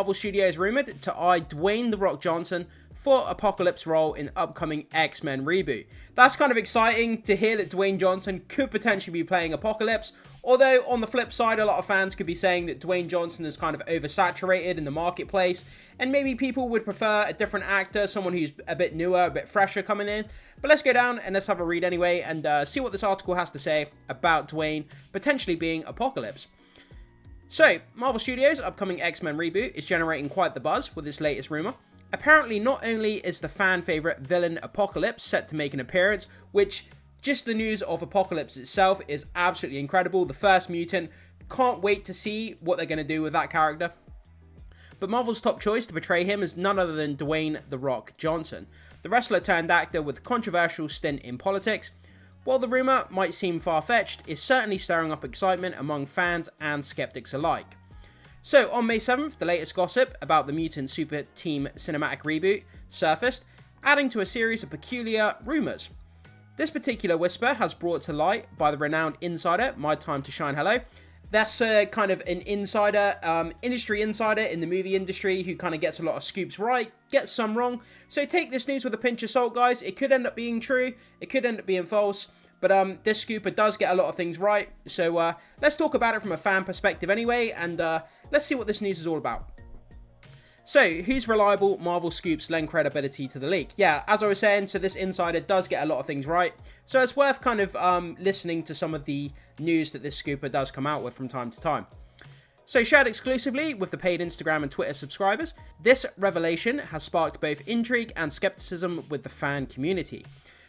Marvel Studios rumoured to eye Dwayne "The Rock" Johnson for Apocalypse role in upcoming X-Men reboot. That's kind of exciting to hear that Dwayne Johnson could potentially be playing Apocalypse, although on the flip side, a lot of fans could be saying that Dwayne Johnson is kind of oversaturated in the marketplace, and maybe people would prefer a different actor, someone who's a bit newer, a bit fresher coming in. But let's go down and let's have a read anyway, and see what this article has to say about Dwayne potentially being Apocalypse. So, Marvel Studios' upcoming X-Men reboot is generating quite the buzz with its latest rumour. Apparently, not only is the fan favourite villain Apocalypse set to make an appearance, which just the news of Apocalypse itself is absolutely incredible. The first mutant, can't wait to see what they're going to do with that character. But Marvel's top choice to portray him is none other than Dwayne "The Rock" Johnson, the wrestler turned actor with a controversial stint in politics. While the rumour might seem far-fetched, it's certainly stirring up excitement among fans and skeptics alike. So, on May 7th, the latest gossip about the Mutant Super Team cinematic reboot surfaced, adding to a series of peculiar rumours. This particular whisper has brought to light by the renowned insider, My Time to Shine Hello. That's kind of an insider, industry insider in the movie industry who kind of gets a lot of scoops right, gets some wrong. So take this news with a pinch of salt, guys. It could end up being true, it could end up being false, but this scooper does get a lot of things right. So let's talk about it from a fan perspective anyway, and let's see what this news is all about. So, whose reliable Marvel scoops lend credibility to the leak? Yeah, as I was saying, so this insider does get a lot of things right. So it's worth kind of listening to some of the news that this scooper does come out with from time to time. So shared exclusively with the paid Instagram and Twitter subscribers, this revelation has sparked both intrigue and skepticism with the fan community.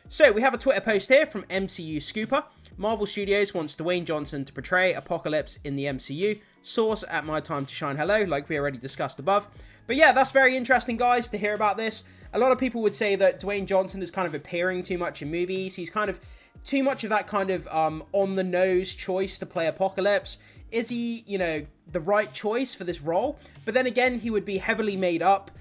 So we have a Twitter post here from MCU Scooper. Marvel Studios wants Dwayne Johnson to portray Apocalypse in the MCU. Source at My Time to Shine Hello, like we already discussed above. But yeah, that's very interesting, guys, to hear about this. A lot of people would say that Dwayne Johnson is kind of appearing too much in movies. He's kind of too much of that kind of on-the-nose choice to play Apocalypse. Is he, you know, the right choice for this role? But then again, he would be heavily made up.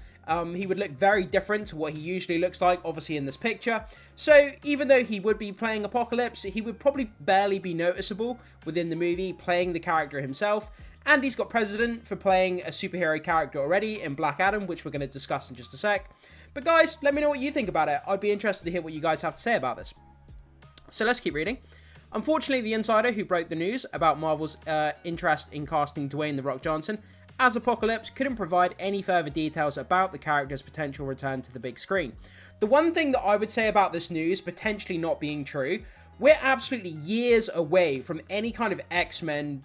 He would look very different to what he usually looks like, obviously, in this picture. So, even though he would be playing Apocalypse, he would probably barely be noticeable within the movie, playing the character himself. And he's got precedent for playing a superhero character already in Black Adam, which we're going to discuss in just a sec. But guys, let me know what you think about it. I'd be interested to hear what you guys have to say about this. So let's keep reading. Unfortunately, the insider who broke the news about Marvel's interest in casting Dwayne "The Rock" Johnson as Apocalypse couldn't provide any further details about the character's potential return to the big screen. The one thing that I would say about this news potentially not being true, we're absolutely years away from any kind of X-Men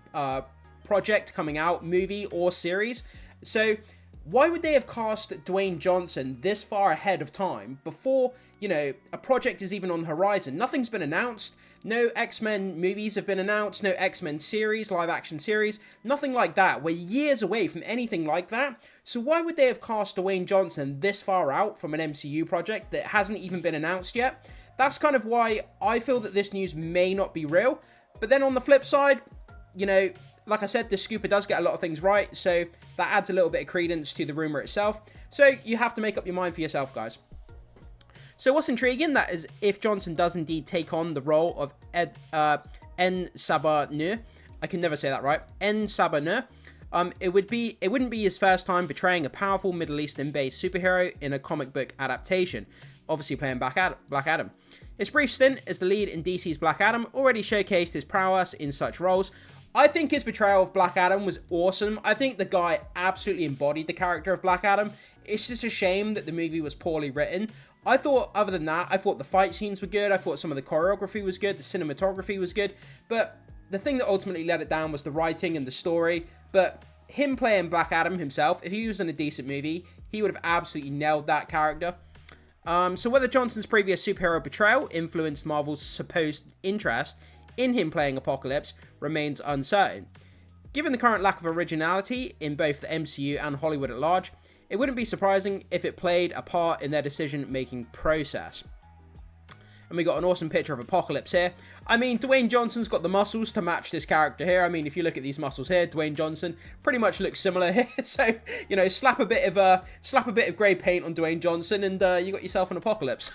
project coming out, movie or series. So why would they have cast Dwayne Johnson this far ahead of time before, you know, a project is even on the horizon? Nothing's been announced. No X-Men movies have been announced. No X-Men series, live action series, nothing like that. We're years away from anything like that. So why would they have cast Dwayne Johnson this far out from an MCU project that hasn't even been announced yet? That's kind of why I feel that this news may not be real. But then on the flip side, you know, like I said, this scooper does get a lot of things right, so that adds a little bit of credence to the rumour itself. So you have to make up your mind for yourself, guys. So what's intriguing, that is, if Johnson does indeed take on the role of En Sabah, I can never say that right, En Sabah, it wouldn't be his first time portraying a powerful Middle Eastern-based superhero in a comic book adaptation, obviously playing Black Adam. His brief stint as the lead in DC's Black Adam already showcased his prowess in such roles. I think his portrayal of Black Adam was awesome. I think the guy absolutely embodied the character of Black Adam. It's just a shame that the movie was poorly written. I thought, other than that, I thought the fight scenes were good. I thought some of the choreography was good. The cinematography was good. But the thing that ultimately let it down was the writing and the story. But him playing Black Adam himself, if he was in a decent movie, he would have absolutely nailed that character. So whether Johnson's previous superhero portrayal influenced Marvel's supposed interest in him playing Apocalypse remains uncertain. Given the current lack of originality in both the MCU and Hollywood at large, it wouldn't be surprising if it played a part in their decision-making process. And we got an awesome picture of Apocalypse here. I mean, Dwayne Johnson's got the muscles to match this character here. I mean, if you look at these muscles here, Dwayne Johnson pretty much looks similar here. So, you know, slap a bit of grey paint on Dwayne Johnson, and you got yourself an Apocalypse.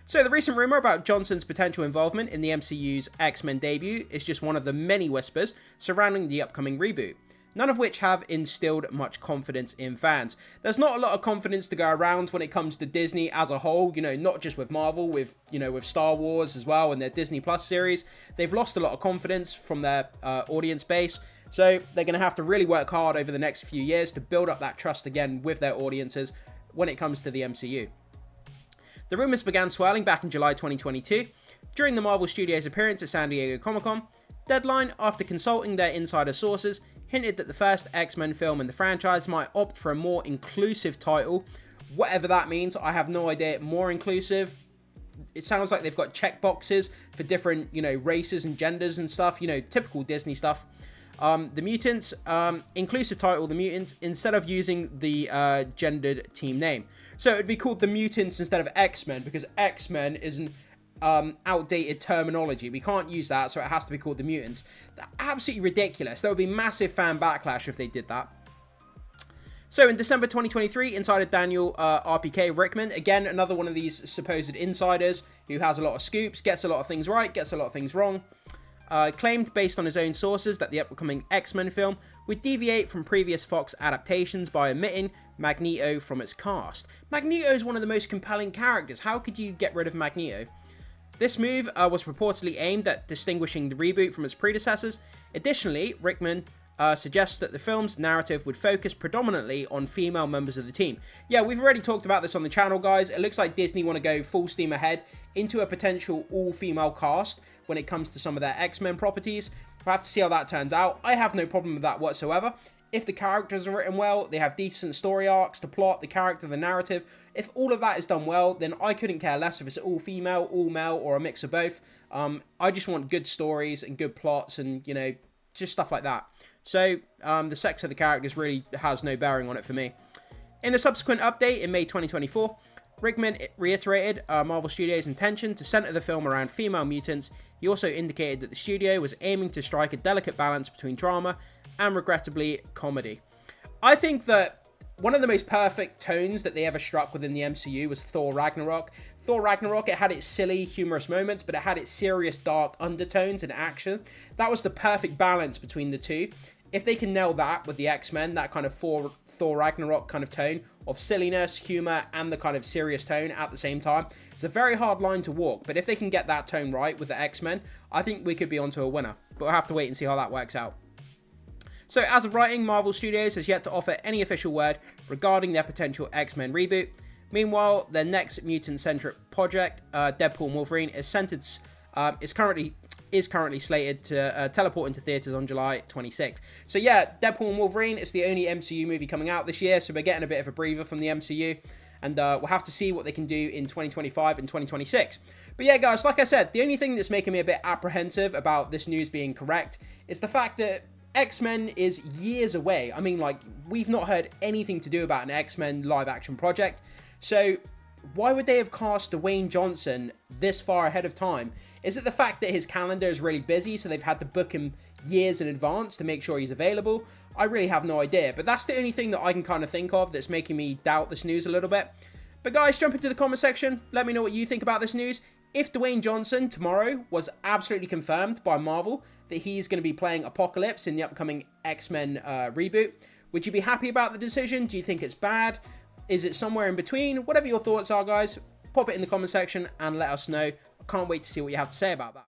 So the recent rumour about Johnson's potential involvement in the MCU's X-Men debut is just one of the many whispers surrounding the upcoming reboot. none of which have instilled much confidence in fans. There's not a lot of confidence to go around when it comes to Disney as a whole, you know, not just with Marvel, with, you know, with Star Wars as well and their Disney Plus series. They've lost a lot of confidence from their audience base. So they're going to have to really work hard over the next few years to build up that trust again with their audiences when it comes to the MCU. The rumours began swirling back in July 2022 during the Marvel Studios appearance at San Diego Comic-Con. Deadline, after consulting their insider sources, hinted that the first X-Men film in the franchise might opt for a more inclusive title. Whatever that means, I have no idea. More inclusive. It sounds like they've got checkboxes for different, you know, races and genders and stuff, you know, typical Disney stuff. The Mutants, inclusive title, The Mutants, instead of using the gendered team name. So it would be called The Mutants instead of X-Men, because X-Men is an outdated terminology. We can't use that, so it has to be called The Mutants. They're absolutely ridiculous. There would be massive fan backlash if they did that. So in December 2023, insider Daniel RPK Rickman, again, another one of these supposed insiders who has a lot of scoops, gets a lot of things right, gets a lot of things wrong, claimed based on his own sources that the upcoming X-Men film would deviate from previous Fox adaptations by omitting Magneto from its cast. Magneto is one of the most compelling characters. How could you get rid of Magneto? This move was reportedly aimed at distinguishing the reboot from its predecessors. Additionally, Rickman suggests that the film's narrative would focus predominantly on female members of the team. Yeah, we've already talked about this on the channel, guys. It looks like Disney want to go full steam ahead into a potential all-female cast when it comes to some of their X-Men properties. We'll have to see how that turns out. I have no problem with that whatsoever. If the characters are written well, they have decent story arcs, the plot, the character, the narrative. If all of that is done well, then I couldn't care less if it's all female, all male, or a mix of both. I just want good stories and good plots and, you know, just stuff like that. So the sex of the characters really has no bearing on it for me. In a subsequent update in May 2024, Rickman reiterated Marvel Studios' intention to center the film around female mutants. He also indicated that the studio was aiming to strike a delicate balance between drama and, regrettably, comedy. I think that one of the most perfect tones that they ever struck within the MCU was Thor Ragnarok. Thor Ragnarok, it had its silly, humorous moments, but it had its serious, dark undertones and action. That was the perfect balance between the two. If they can nail that with the X-Men, that kind of Thor Ragnarok kind of tone of silliness, humor, and the kind of serious tone at the same time, it's a very hard line to walk. But if they can get that tone right with the X-Men, I think we could be onto a winner. But we'll have to wait and see how that works out. So as of writing, Marvel Studios has yet to offer any official word regarding their potential X-Men reboot. Meanwhile, their next mutant-centric project, Deadpool and Wolverine, is currently slated to teleport into theaters on July 26th. So yeah, Deadpool and Wolverine is the only MCU movie coming out this year, so we're getting a bit of a breather from the MCU, and we'll have to see what they can do in 2025 and 2026. But yeah, guys, like I said, the only thing that's making me a bit apprehensive about this news being correct is the fact that X-Men is years away. I mean, like, we've not heard anything to do about an X-Men live-action project, so why would they have cast Dwayne Johnson this far ahead of time? Is it the fact that his calendar is really busy, so they've had to book him years in advance to make sure he's available? I really have no idea, but that's the only thing that I can kind of think of that's making me doubt this news a little bit. But guys, jump into the comment section. Let me know what you think about this news. If Dwayne Johnson tomorrow was absolutely confirmed by Marvel that he's going to be playing Apocalypse in the upcoming X-Men reboot, would you be happy about the decision? Do you think it's bad? Is it somewhere in between? Whatever your thoughts are, guys, pop it in the comment section and let us know. I can't wait to see what you have to say about that.